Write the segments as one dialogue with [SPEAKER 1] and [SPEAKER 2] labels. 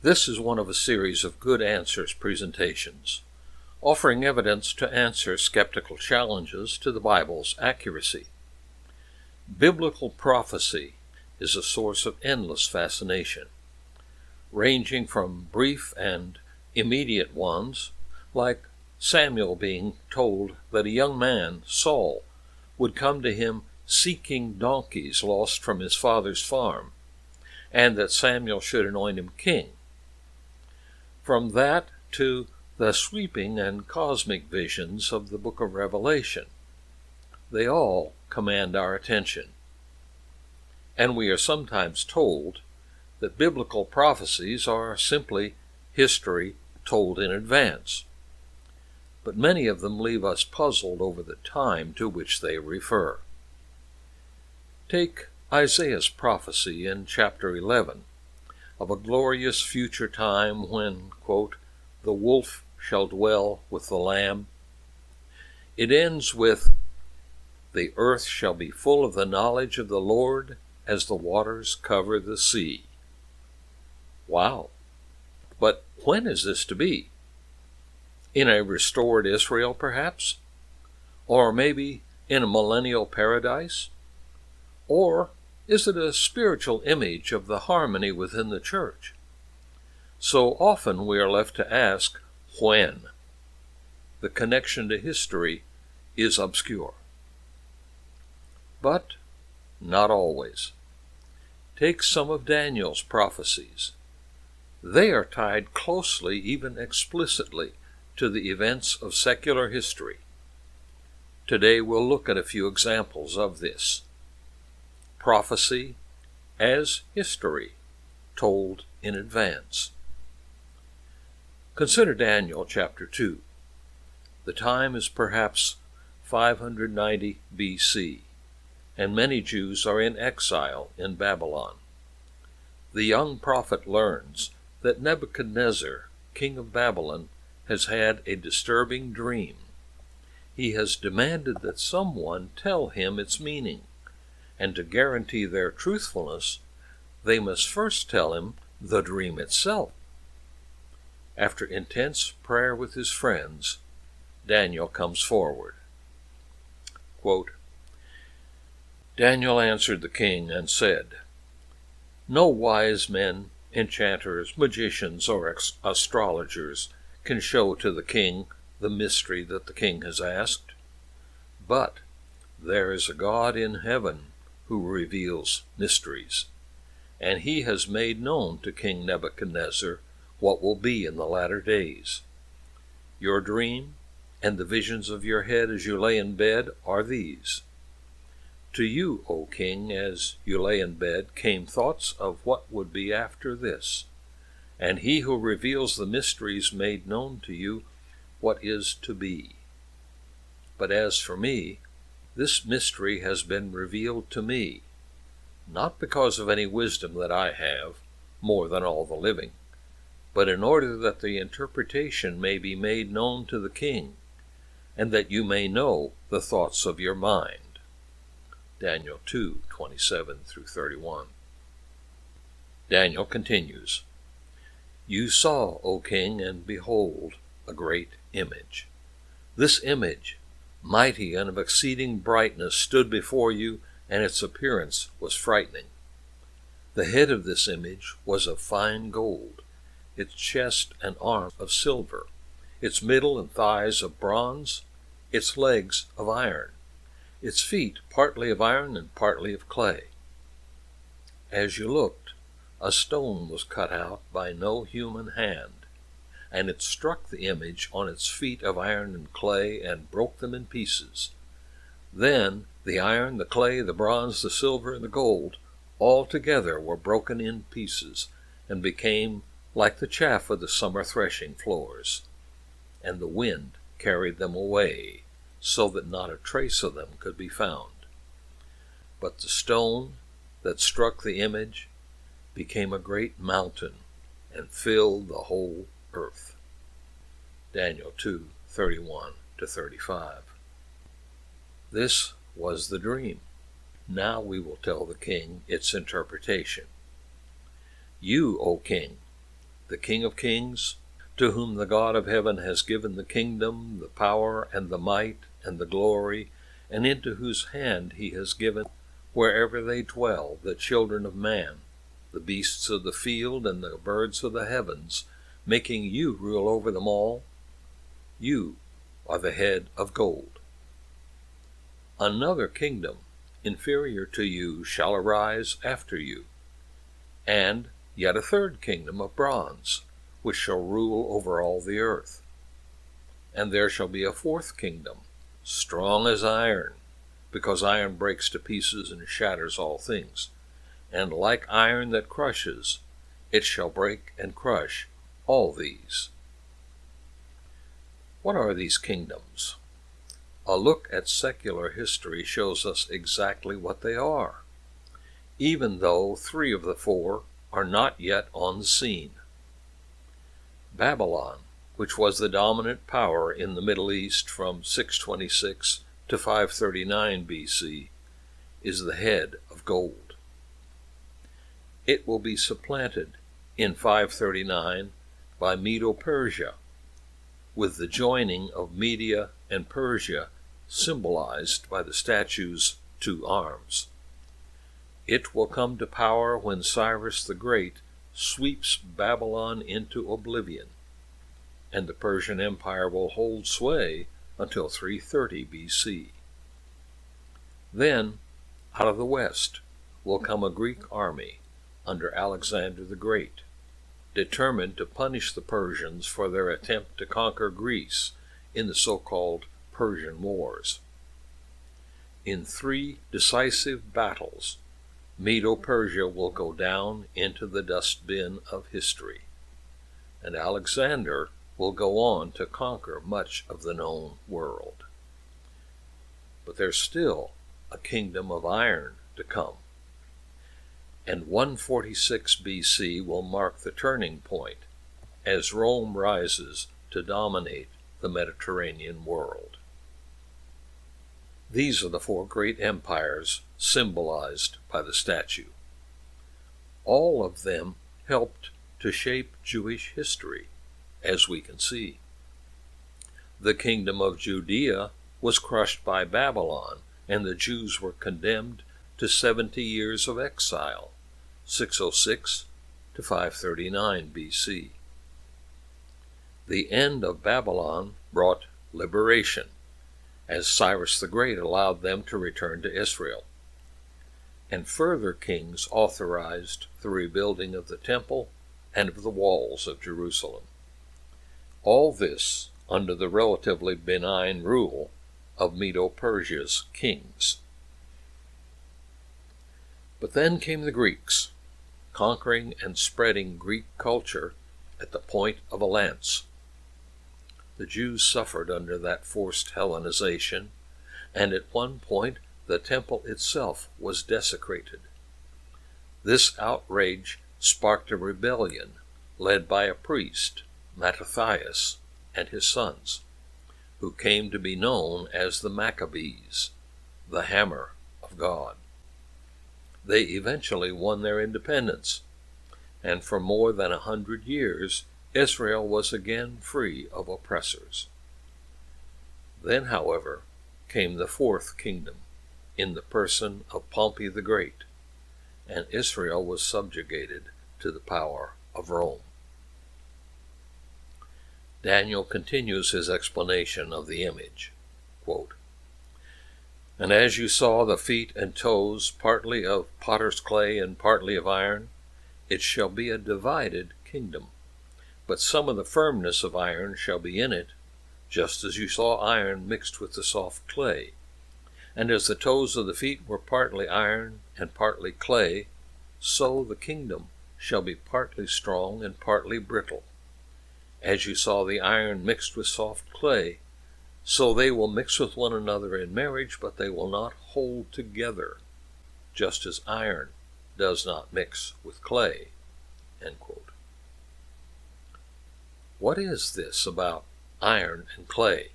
[SPEAKER 1] This is one of a series of Good Answers presentations, offering evidence to answer skeptical challenges to the Bible's accuracy. Biblical prophecy is a source of endless fascination, ranging from brief and immediate ones, like Samuel being told that a young man, Saul, would come to him seeking donkeys lost from his father's farm, and that Samuel should anoint him king. From that to the sweeping and cosmic visions of the book of Revelation, they all command our attention. And we are sometimes told that biblical prophecies are simply history told in advance. But many of them leave us puzzled over the time to which they refer. Take Isaiah's prophecy in chapter 11 of a glorious future time when, quote, "the wolf shall dwell with the lamb." It ends with, "the earth shall be full of the knowledge of the Lord as the waters cover the sea." Wow! But when is this to be? In a restored Israel, perhaps? Or maybe in a millennial paradise? Or is it a spiritual image of the harmony within the church? So often we are left to ask, when? The connection to history is obscure. But not always. Take some of Daniel's prophecies. They are tied closely, even explicitly, to the events of secular history. Today we'll look at a few examples of this. Prophecy as history, told in advance. Consider Daniel chapter 2. The time is perhaps 590 BC, and many Jews are in exile in Babylon. The young prophet learns that Nebuchadnezzar, king of Babylon, has had a disturbing dream. He has demanded that someone tell him its meaning, and to guarantee their truthfulness, they must first tell him the dream itself. After intense prayer with his friends, Daniel comes forward. Quote, "Daniel answered the king and said, 'No wise men, enchanters, magicians, or astrologers can show to the king the mystery that the king has asked. But there is a God in heaven who reveals mysteries, and he has made known to King Nebuchadnezzar what will be in the latter days. Your dream and the visions of your head as you lay in bed are these. To you, O king, as you lay in bed, came thoughts of what would be after this, and he who reveals the mysteries made known to you what is to be. But as for me, this mystery has been revealed to me, not because of any wisdom that I have, more than all the living, but in order that the interpretation may be made known to the king, and that you may know the thoughts of your mind." Daniel 2:27-31. Daniel continues, "You saw, O king, and behold, a great image. This image, mighty and of exceeding brightness, stood before you, and its appearance was frightening. The head of this image was of fine gold, its chest and arm of silver, its middle and thighs of bronze, its legs of iron, its feet partly of iron and partly of clay. As you looked, a stone was cut out by no human hand, and it struck the image on its feet of iron and clay and broke them in pieces. Then the iron, the clay, the bronze, the silver, and the gold all together were broken in pieces and became like the chaff of the summer threshing floors. And the wind carried them away, so that not a trace of them could be found. But the stone that struck the image became a great mountain and filled the whole earth." Daniel 2:31-35. This was the dream. Now we will tell the king its interpretation. "You, O king, the King of kings, to whom the God of heaven has given the kingdom, the power, and the might, and the glory, and into whose hand he has given, wherever they dwell, the children of man, the beasts of the field, and the birds of the heavens, making you rule over them all. You are the head of gold. Another kingdom, inferior to you, shall arise after you, and yet a third kingdom of bronze, which shall rule over all the earth. And there shall be a fourth kingdom, strong as iron, because iron breaks to pieces and shatters all things. And like iron that crushes, it shall break and crush all these. What are these kingdoms? A look at secular history shows us exactly what they are, even though 3 of the 4 are not yet on the scene. Babylon, which was the dominant power in the Middle East from 626 to 539 BC, is the head of gold. It will be supplanted in 539 by Medo-Persia, with the joining of Media and Persia symbolized by the statue's 2 arms. It will come to power when Cyrus the Great sweeps Babylon into oblivion, and the Persian Empire will hold sway until 330 BC. Then, out of the west, will come a Greek army under Alexander the Great, determined to punish the Persians for their attempt to conquer Greece in the so-called Persian Wars. In 3 decisive battles, Medo-Persia will go down into the dustbin of history, and Alexander will go on to conquer much of the known world. But there's still a kingdom of iron to come, and 146 BC will mark the turning point as Rome rises to dominate the Mediterranean world. These are the 4 great empires symbolized by the statue. All of them helped to shape Jewish history, as we can see. The kingdom of Judea was crushed by Babylon, and the Jews were condemned to 70 years of exile, 606 to 539 BC. The end of Babylon brought liberation, as Cyrus the Great allowed them to return to Israel, and further kings authorized the rebuilding of the temple and of the walls of Jerusalem. All this under the relatively benign rule of Medo-Persia's kings. But then came the Greeks, conquering and spreading Greek culture at the point of a lance. The Jews suffered under that forced Hellenization, and at one point the temple itself was desecrated. This outrage sparked a rebellion led by a priest, Mattathias, and his sons, who came to be known as the Maccabees, the hammer of God. They eventually won their independence, and for more than 100 years Israel was again free of oppressors. Then, however, came the 4th kingdom, in the person of Pompey the Great, and Israel was subjugated to the power of Rome. Daniel continues his explanation of the image. Quote, "And as you saw the feet and toes, partly of potter's clay and partly of iron, it shall be a divided kingdom. But some of the firmness of iron shall be in it, just as you saw iron mixed with the soft clay. And as the toes of the feet were partly iron and partly clay, so the kingdom shall be partly strong and partly brittle. As you saw the iron mixed with soft clay, so they will mix with one another in marriage, but they will not hold together, just as iron does not mix with clay." End quote. What is this about iron and clay?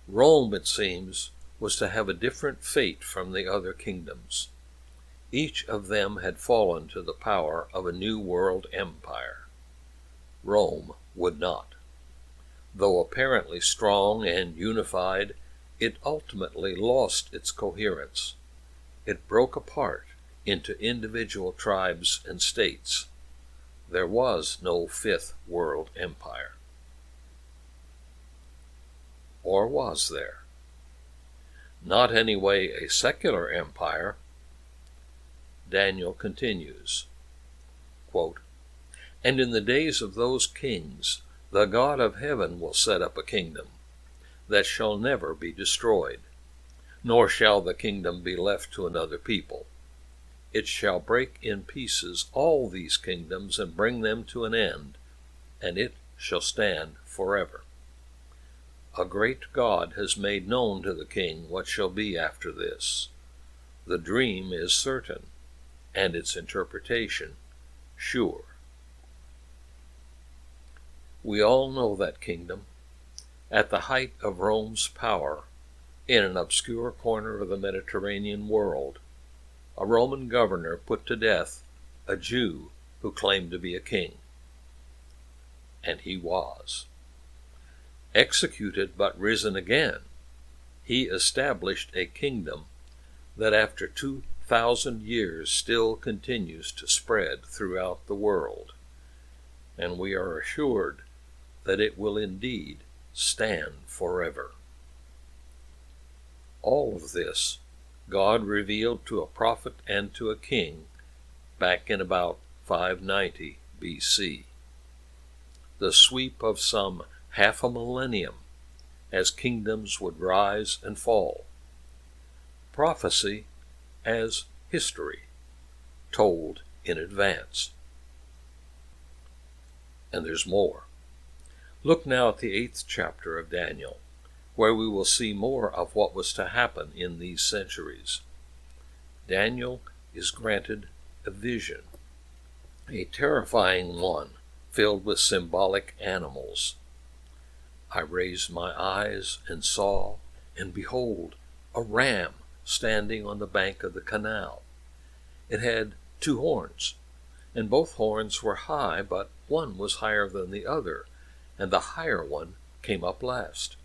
[SPEAKER 1] Rome, it seems, was to have a different fate from the other kingdoms. Each of them had fallen to the power of a new world empire. Rome would not. Though apparently strong and unified, it ultimately lost its coherence. It broke apart into individual tribes and states. There was no Fifth World Empire. Or was there? Not anyway a secular empire. Daniel continues, quote, "And in the days of those kings, the God of heaven will set up a kingdom that shall never be destroyed, nor shall the kingdom be left to another people. It shall break in pieces all these kingdoms and bring them to an end, and it shall stand forever. A great God has made known to the king what shall be after this. The dream is certain, and its interpretation sure." We all know that kingdom. At the height of Rome's power, in an obscure corner of the Mediterranean world, a Roman governor put to death a Jew who claimed to be a king. And he was. Executed but risen again, he established a kingdom that after 2,000 years still continues to spread throughout the world, and we are assured that it will indeed stand forever. All of this God revealed to a prophet and to a king back in about 590 BC. The sweep of some half a millennium as kingdoms would rise and fall. Prophecy as history, told in advance. And there's more. Look now at the 8th chapter of Daniel, where we will see more of what was to happen in these centuries. Daniel is granted a vision, a terrifying one filled with symbolic animals. "I raised my eyes and saw, and behold, a ram standing on the bank of the canal. It had 2 horns, and both horns were high, but one was higher than the other, and the higher one came up last.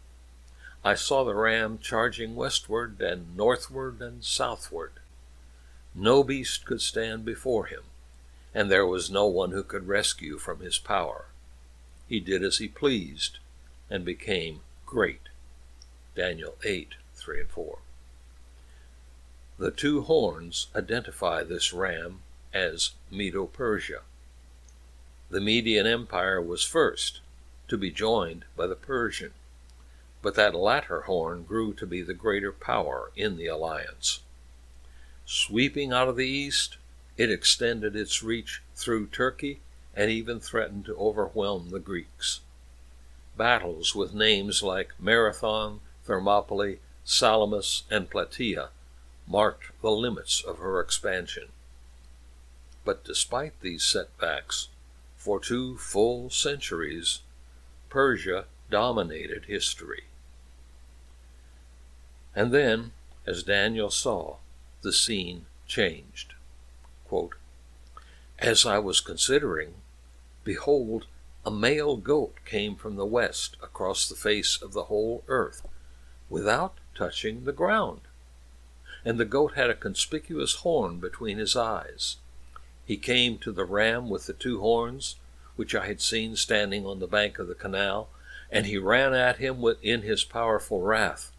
[SPEAKER 1] I saw the ram charging westward and northward and southward. No beast could stand before him, and there was no one who could rescue from his power. He did as he pleased, and became great." Daniel 8:3 and 4. The 2 horns identify this ram as Medo-Persia. The Median Empire was first, to be joined by the Persian, but that latter horn grew to be the greater power in the alliance. Sweeping out of the east, it extended its reach through Turkey and even threatened to overwhelm the Greeks. Battles with names like Marathon, Thermopylae, Salamis, and Plataea marked the limits of her expansion. But despite these setbacks, for 2 full centuries, Persia dominated history. And then, as Daniel saw, the scene changed. Quote, "As I was considering, behold, a male goat came from the west across the face of the whole earth, without touching the ground. And the goat had a conspicuous horn between his eyes. He came to the ram with the 2 horns, which I had seen standing on the bank of the canal, and he ran at him in his powerful wrath.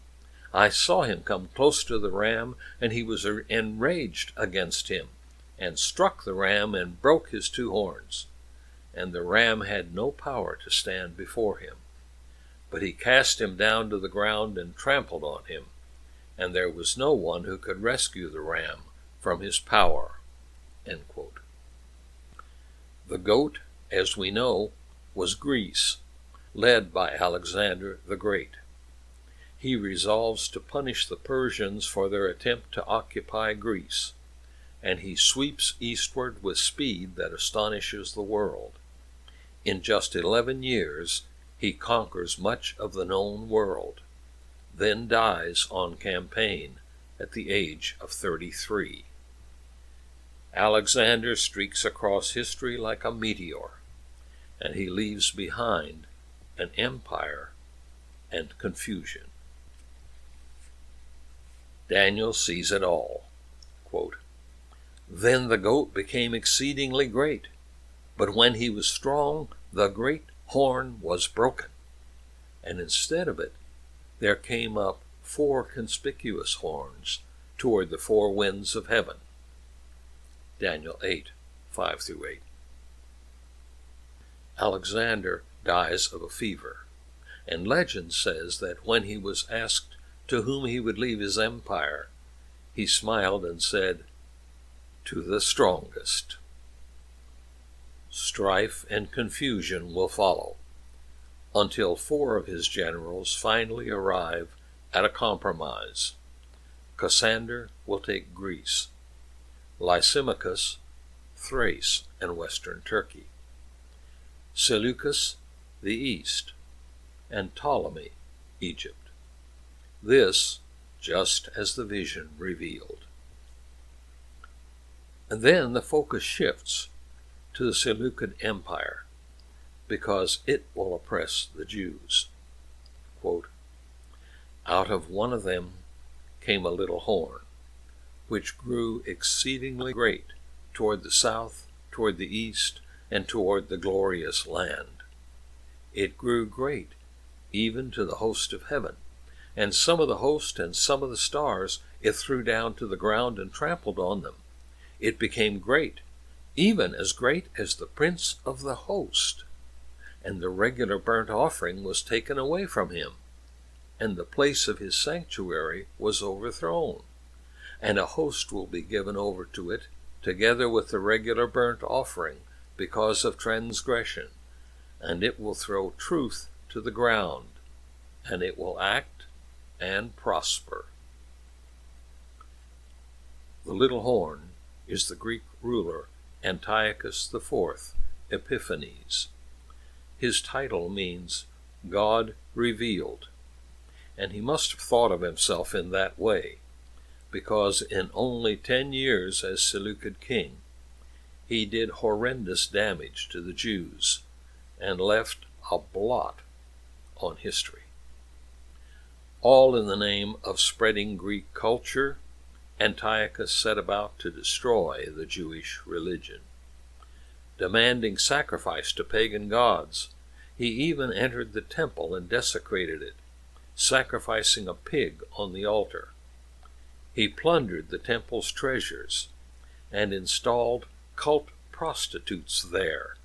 [SPEAKER 1] I saw him come close to the ram, and he was enraged against him, and struck the ram and broke his 2 horns. And the ram had no power to stand before him. But he cast him down to the ground and trampled on him, and there was no one who could rescue the ram from his power." End quote. The goat, as we know, was Greece, led by Alexander the Great. He resolves to punish the Persians for their attempt to occupy Greece, and he sweeps eastward with speed that astonishes the world. In just 11 years, he conquers much of the known world, then dies on campaign at the age of 33. Alexander streaks across history like a meteor, and he leaves behind an empire and confusion. Daniel sees it all. Quote, "Then the goat became exceedingly great, but when he was strong, the great horn was broken, and instead of it there came up 4 conspicuous horns toward the 4 winds of heaven." Daniel 8, 5-8. Alexander dies of a fever, and legend says that when he was asked to whom he would leave his empire, he smiled and said, "To the strongest." Strife and confusion will follow, until 4 of his generals finally arrive at a compromise. Cassander will take Greece, Lysimachus, Thrace and western Turkey, Seleucus, the east, and Ptolemy, Egypt. This, just as the vision revealed. And then the focus shifts to the Seleucid Empire, because it will oppress the Jews. Quote, "Out of one of them came a little horn, which grew exceedingly great toward the south, toward the east, and toward the glorious land. It grew great even to the host of heaven, and some of the host and some of the stars it threw down to the ground and trampled on them. It became great, even as great as the prince of the host. And the regular burnt offering was taken away from him, and the place of his sanctuary was overthrown. And a host will be given over to it, together with the regular burnt offering, because of transgression. And it will throw truth to the ground, and it will act and prosper." The little horn is the Greek ruler Antiochus IV Epiphanes. His title means God revealed, and he must have thought of himself in that way, because in only 10 years as Seleucid king, he did horrendous damage to the Jews and left a blot on history. All in the name of spreading Greek culture, Antiochus set about to destroy the Jewish religion. Demanding sacrifice to pagan gods, he even entered the temple and desecrated it, sacrificing a pig on the altar. He plundered the temple's treasures and installed cult prostitutes there,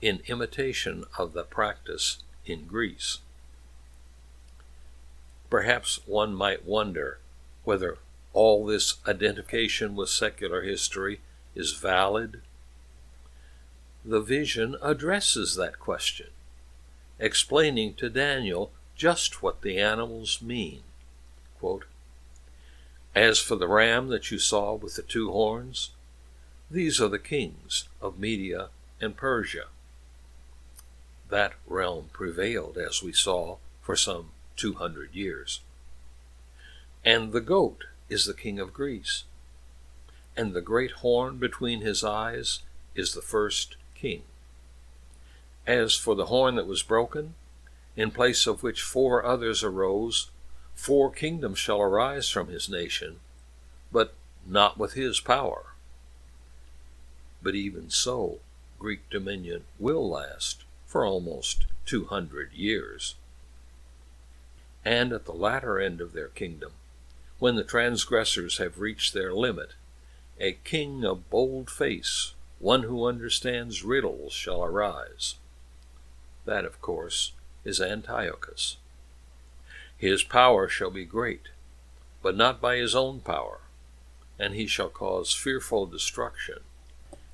[SPEAKER 1] in imitation of the practice in Greece. Perhaps one might wonder whether all this identification with secular history is valid. The vision addresses that question, explaining to Daniel just what the animals mean. Quote, "As for the ram that you saw with the 2 horns, these are the kings of Media and Persia." That realm prevailed, as we saw, for some 200 years. "And the goat is the king of Greece, and the great horn between his eyes is the first king. As for the horn that was broken, in place of which 4 others arose, 4 kingdoms shall arise from his nation, but not with his power. But even so, Greek dominion will last for almost 200 years. And at the latter end of their kingdom, when the transgressors have reached their limit, a king of bold face, one who understands riddles, shall arise. That, of course, is Antiochus. His power shall be great, but not by his own power, and he shall cause fearful destruction,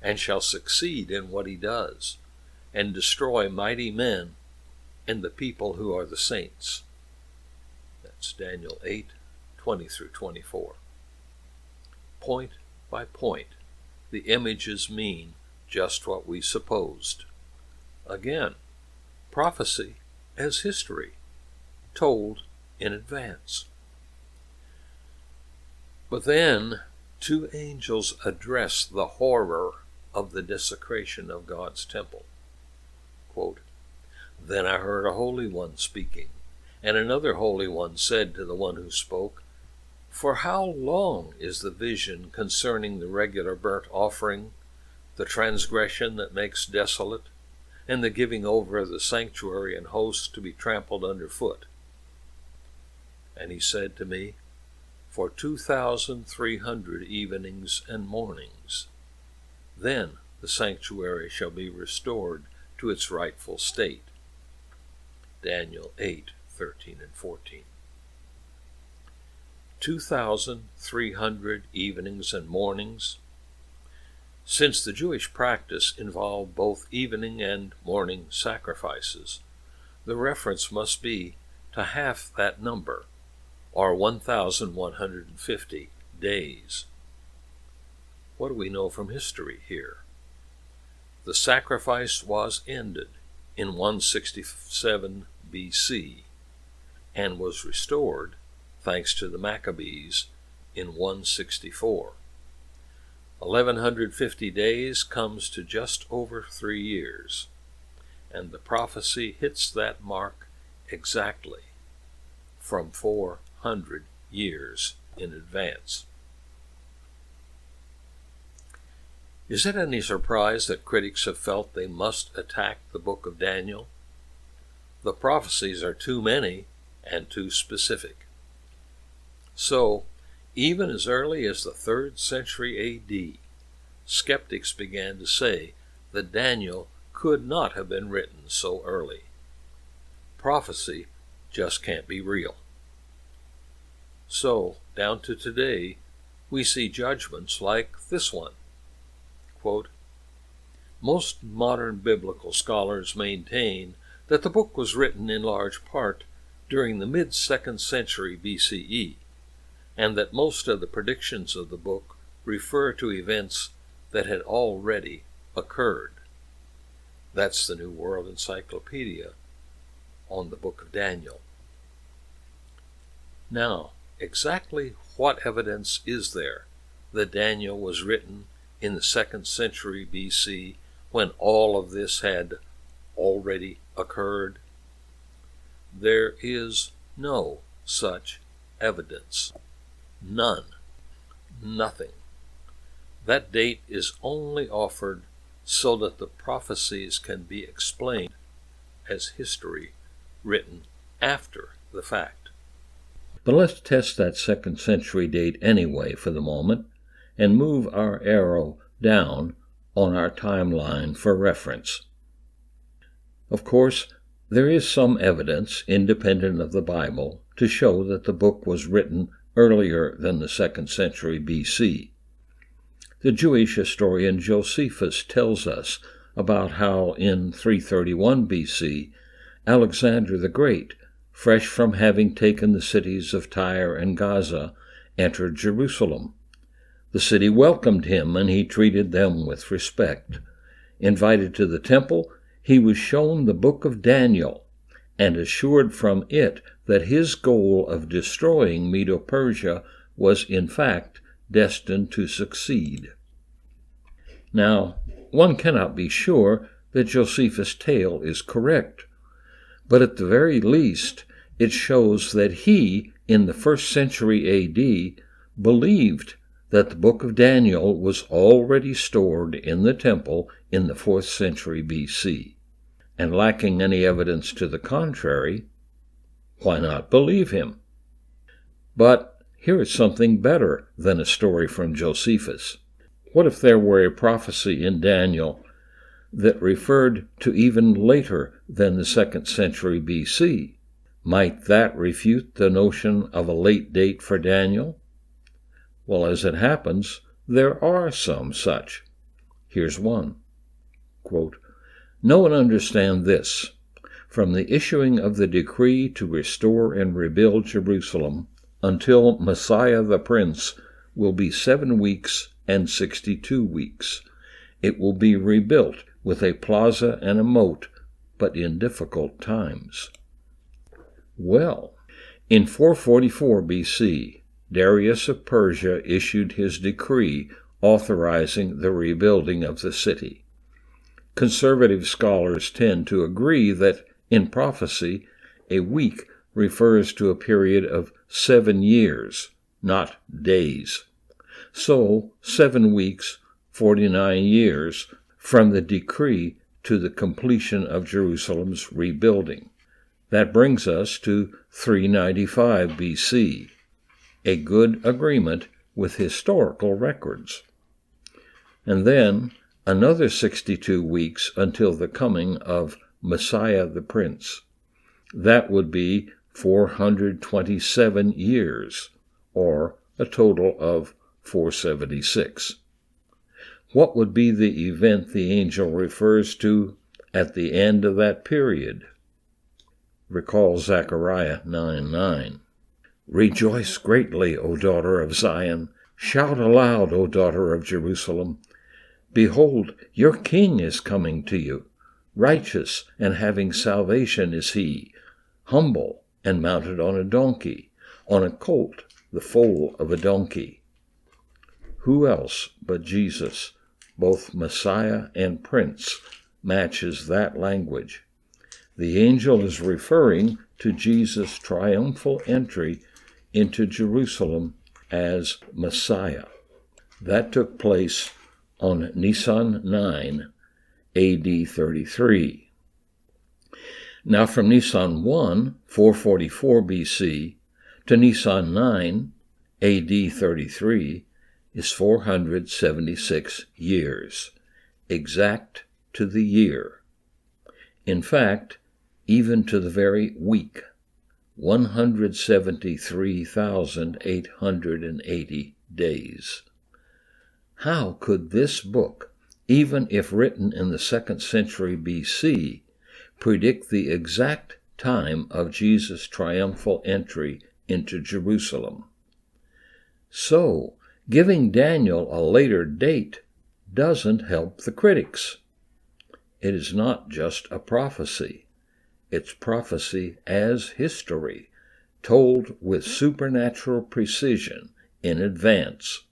[SPEAKER 1] and shall succeed in what he does, and destroy mighty men and the people who are the saints." That's Daniel 8, 20-24. Point by point, the images mean just what we supposed. Again, prophecy as history, told in advance. But then 2 angels address the horror of the desecration of God's temple. Quote, Then I heard a holy one speaking, and another holy one said to the one who spoke, "For how long is the vision concerning the regular burnt offering, the transgression that makes desolate, and the giving over of the sanctuary and hosts to be trampled underfoot?" And he said to me, "For 2,300 evenings and mornings. Then the sanctuary shall be restored to its rightful state." Daniel 8:13 and 14. 2,300 evenings and mornings. Since the Jewish practice involved both evening and morning sacrifices, the reference must be to half that number, or 1,150 days. What do we know from history here? The sacrifice was ended in 167 BC and was restored, thanks to the Maccabees, in 164. 1,150 days comes to just over 3 years, and the prophecy hits that mark exactly from 400 years in advance. Is it any surprise that critics have felt they must attack the book of Daniel? The prophecies are too many and too specific. So, even as early as the 3rd century AD, skeptics began to say that Daniel could not have been written so early. Prophecy just can't be real. So, down to today, we see judgments like this one. Quote, "Most modern biblical scholars maintain that the book was written in large part during the mid-2nd century BCE, and that most of the predictions of the book refer to events that had already occurred." That's the New World Encyclopedia on the book of Daniel. Now, exactly what evidence is there that Daniel was written in the 2nd century BC when all of this had already occurred? There is no such evidence. None. Nothing. That date is only offered so that the prophecies can be explained as history written after the fact. But let's test that 2nd century date anyway for the moment, and move our arrow down on our timeline for reference. Of course, there is some evidence, independent of the Bible, to show that the book was written earlier than the 2nd century BC. The Jewish historian Josephus tells us about how in 331 BC, Alexander the Great, fresh from having taken the cities of Tyre and Gaza, entered Jerusalem. The city welcomed him, and he treated them with respect. Invited to the temple, he was shown the book of Daniel, and assured from it that his goal of destroying Medo-Persia was in fact destined to succeed. Now, one cannot be sure that Josephus' tale is correct, but at the very least, it shows that he, in the 1st century AD, believed that the book of Daniel was already stored in the temple in the 4th century BC. And lacking any evidence to the contrary, why not believe him? But here is something better than a story from Josephus. What if there were a prophecy in Daniel that referred to even later than the 2nd century BC? Might that refute the notion of a late date for Daniel? Well, as it happens, there are some such. Here's one. Quote, "Know and understand this. From the issuing of the decree to restore and rebuild Jerusalem until Messiah the Prince will be 7 weeks and 62 weeks. It will be rebuilt with a plaza and a moat, but in difficult times." Well, in 444 BC, Darius of Persia issued his decree authorizing the rebuilding of the city. Conservative scholars tend to agree that In prophecy, a week refers to a period of 7 years, not days. So, 7 weeks, 49 years, from the decree to the completion of Jerusalem's rebuilding. That brings us to 395 BC, a good agreement with historical records. And then another 62 weeks until the coming of Messiah the Prince. That would be 427 years, or a total of 476. What would be the event the angel refers to at the end of that period? Recall Zechariah 9:9. Rejoice greatly, O daughter of Zion. Shout aloud, O daughter of Jerusalem. Behold, your king is coming to you. Righteous and having salvation is he, humble and mounted on a donkey, on a colt, the foal of a donkey. Who else but Jesus, both Messiah and Prince, matches that language? The angel is referring to Jesus' triumphal entry into Jerusalem as Messiah. That took place on Nisan 9, AD 33. Now from Nisan 1, 444 BC, to Nisan 9, AD 33, is 476 years, exact to the year. In fact, even to the very week, 173,880 days. How could this book, even if written in the 2nd century BC, predict the exact time of Jesus' triumphal entry into Jerusalem? So, giving Daniel a later date doesn't help the critics. It is not just a prophecy. It's prophecy as history, told with supernatural precision in advance.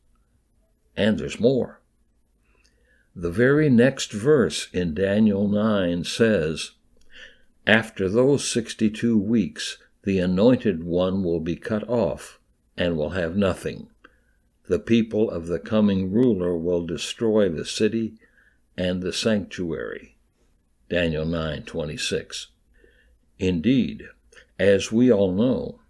[SPEAKER 1] And there's more. The very next verse in Daniel 9 says, After those 62 weeks, the anointed one will be cut off and will have nothing. The people of the coming ruler will destroy the city and the sanctuary. Daniel 9:26. Indeed, as we all know,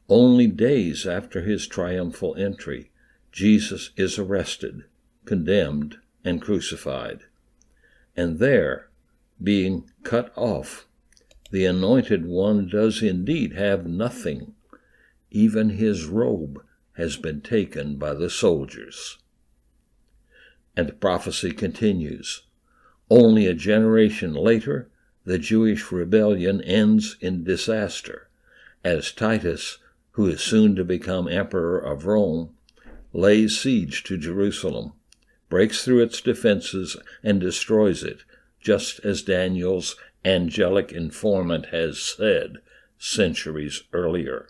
[SPEAKER 1] only days after his triumphal entry, Jesus is arrested, condemned, and crucified. And there, being cut off, the Anointed One does indeed have nothing. Even his robe has been taken by the soldiers. And the prophecy continues. Only a generation later, the Jewish rebellion ends in disaster, as Titus, who is soon to become emperor of Rome, lays siege to Jerusalem, breaks through its defenses, and destroys it, just as Daniel's angelic informant has said centuries earlier.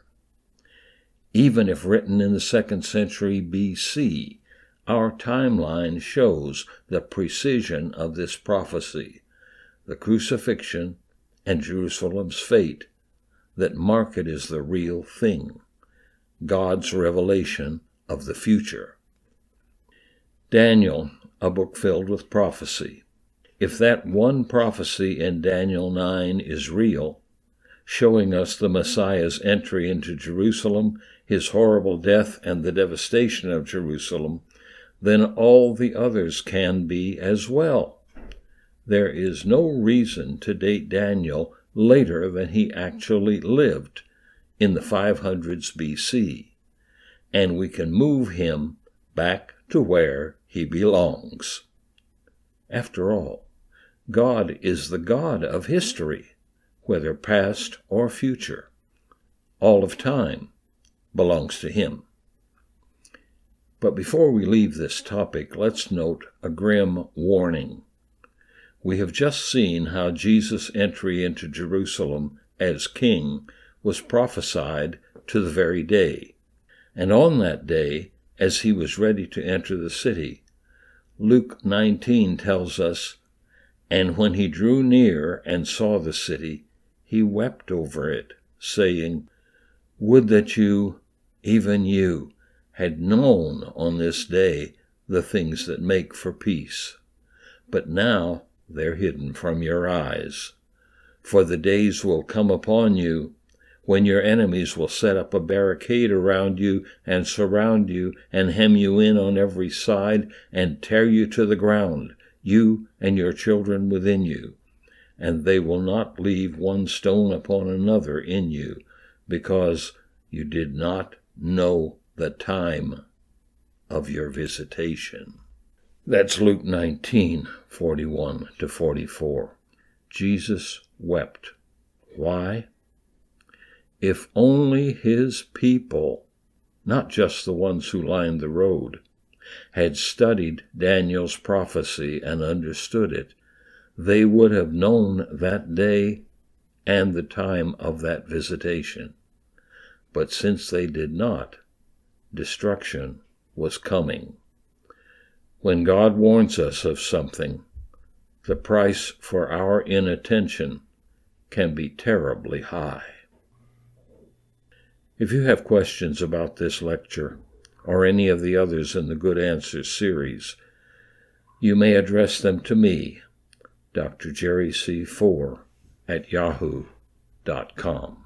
[SPEAKER 1] Even if written in the 2nd century BC, our timeline shows the precision of this prophecy, the crucifixion and Jerusalem's fate, that mark it as the real thing, God's revelation of the future. Daniel, a book filled with prophecy. If that one prophecy in Daniel 9 is real, showing us the Messiah's entry into Jerusalem, his horrible death, and the devastation of Jerusalem, then all the others can be as well. There is no reason to date Daniel later than he actually lived, in the 500s BC, and we can move him back to where he belongs. After all, God is the God of history, whether past or future. All of time belongs to him. But before we leave this topic, let's note a grim warning. We have just seen how Jesus' entry into Jerusalem as king was prophesied to the very day. And on that day, as he was ready to enter the city, Luke 19 tells us, And when he drew near and saw the city,
[SPEAKER 2] he wept over it, saying, "Would that you, even you, had known on this day the things that make for peace. But now they're hidden from your eyes. For the days will come upon you when your enemies will set up a barricade around you and surround you and hem you in on every side and tear you to the ground, you and your children within you. And they will not leave one stone upon another in you, because you did not know the time of your visitation." That's Luke 19:41-44. Jesus wept. Why? If only his people, not just the ones who lined the road, had studied Daniel's prophecy and understood it, they would have known that day and the time of that visitation. But since they did not, destruction was coming. When God warns us of something, the price for our inattention can be terribly high. If you have questions about this lecture, or any of the others in the Good Answers series, you may address them to me, Dr. Jerry C. 4 at yahoo.com.